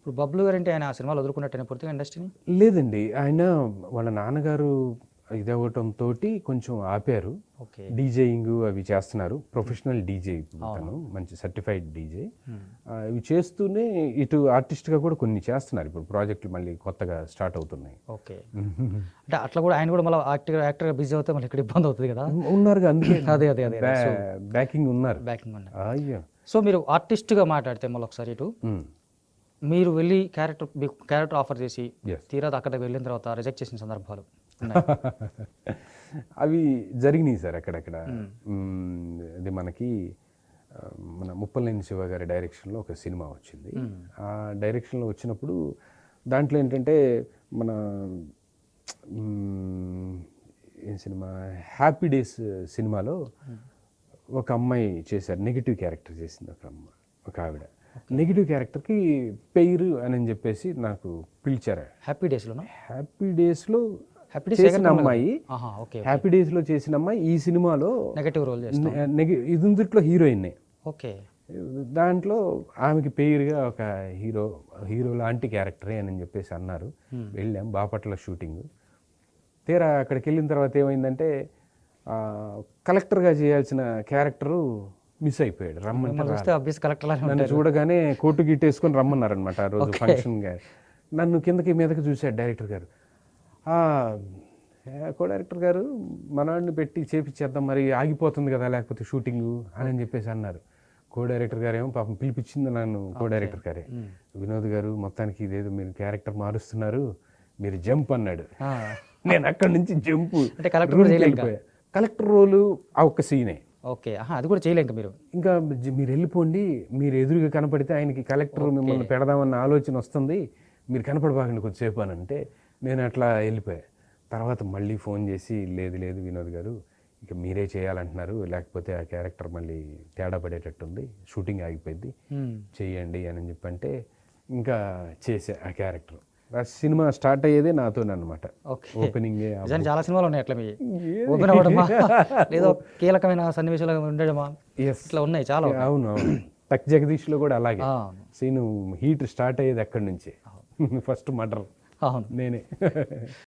ఇప్పుడు బబ్లు గారంటే ఆయన ఆ సినిమాలు వదులుకున్నట్టేనా పూర్తిగా ఇండస్ట్రీని? లేదండి. ఆయన వాళ్ళ నాన్నగారు ఇదవ్వటంతో కొంచెం ఆపారు. ఓకే. డీజేయింగ్ అవి చేస్తున్నారు. ప్రొఫెషనల్ డీజే తను. మంచి సర్టిఫైడ్ డీజే. ఇవి చేస్తూనే ఇటు ఆర్టిస్ట్‌గా కూడా కొన్ని చేస్తున్నారు. ఇప్పుడు ప్రాజెక్టులు మళ్ళీ కొత్తగా స్టార్ట్ అవుతున్నాయి. ఓకే. అంటే అట్లా కూడా ఆయన కూడా మళ్ళీ యాక్టర్‌గా బిజీ అవుతే మళ్ళీ ఇక్కడ ఇబ్బంది అవుతుంది కదా! ఉన్నారుగా అందుకే అదే. సో, బ్యాకింగ్ ఉన్నారు. బ్యాకింగ్ ఉన్నారు. అయ్యో! సో, మీరు ఆర్టిస్ట్‌గా మాట్లాడితే మళ్ళీ ఒకసారి ఇటు మీరు వెళ్ళి క్యారెక్టర్ ఆఫర్ చేసి Yes. తీరా అక్కడికి వెళ్ళిన తర్వాత రిజెక్ట్ చేసిన సందర్భాలు ఉన్నాయి. అవి జరిగినాయి సార్ అక్కడక్కడ. అది మనకి మన ముప్పలనేని శివ గారి డైరెక్షన్లో ఒక సినిమా వచ్చింది. ఆ డైరెక్షన్లో వచ్చినప్పుడు దాంట్లో ఏంటంటే మన ఏం సినిమా హ్యాపీ డేస్ సినిమాలో ఒక అమ్మాయి చేశారు. నెగిటివ్ క్యారెక్టర్ చేసింది ఒక ఆవిడ. నెగిటివ్ క్యారెక్టర్కి పెయిర్ అని చెప్పేసి నాకు పిలిచారు. హ్యాపీ డేస్లోనా? హ్యాపీ డేస్లో హ్యాపీ డేస్ చేసిన అమ్మాయి, ఓకే. హ్యాపీ డేస్లో చేసిన అమ్మాయి ఈ సినిమాలో నెగటివ్ రోల్ చేస్తాం. ఇందుట్లో హీరోయిన్నే. ఓకే. దాంట్లో ఆమెకి పేరుగా ఒక హీరో లాంటి క్యారెక్టరే అని చెప్పేసి అన్నారు. వెళ్ళాం బాపట్ల షూటింగ్. తీరా అక్కడికి వెళ్ళిన తర్వాత ఏమైందంటే కలెక్టర్గా చేయాల్సిన క్యారెక్టరు మిస్ అయిపోయాడు. నన్ను చూడగానే కోటు గిట్టేసుకొని రమ్మన్నారనమాట ఆ రోజు ఫంక్షన్గా. నన్ను కిందకి మీదకి చూశాడు డైరెక్టర్ గారు. కో డైరెక్టర్ గారు మనవాడిని పెట్టి చేపించేద్దాం, మరి ఆగిపోతుంది కదా లేకపోతే షూటింగు అని చెప్పేసి అన్నారు. కో డైరెక్టర్ గారు ఏమో పాపం పిలిపించింది నన్ను. కో డైరెక్టర్ గారే, వినోద్ గారు మొత్తానికి ఇదేదో మీరు క్యారెక్టర్ మారుస్తున్నారు, మీరు జంప్ అన్నాడు. నేను అక్కడి నుంచి జంప్ వెళ్ళిపోయా. కలెక్టర్ రోలు ఆ ఒక్క సీనే. ఓకే. అది కూడా చేయలేక ఇంకా మీరు వెళ్ళిపోండి, మీరు ఎదురుగా కనపడితే ఆయనకి కలెక్టర్ మిమ్మల్ని పెడదామన్న ఆలోచన వస్తుంది, మీరు కనపడబాకండి కొద్దిసేపు అని అంటే నేను అట్లా వెళ్ళిపోయా. తర్వాత మళ్ళీ ఫోన్ చేసి లేదు వినోద్ గారు ఇక మీరే చేయాలంటున్నారు, లేకపోతే ఆ క్యారెక్టర్ మళ్ళీ తేడా పడేటట్టుంది, షూటింగ్ ఆగిపోయింది, చెయ్యండి అని చెప్పంటే ఇంకా చేసా ఆ క్యారెక్టర్. ఆ సినిమా స్టార్ట్ అయ్యేదే నాతోనమాట. ఓపెనింగ్ చాలా సినిమాలు ఉన్నాయి అట్లా ఓపెన్ అవ్వడమా లేదో కీలకమైన సన్నివేశాలు ఉండడమా ఇట్లా ఉన్నాయి చాలా. అవును. టక్ జగదీష్లో కూడా అలాగే సీను హీట్ స్టార్ట్ అయ్యేది అక్కడి నుంచే. ఫస్ట్ మర్డర్ నేనే.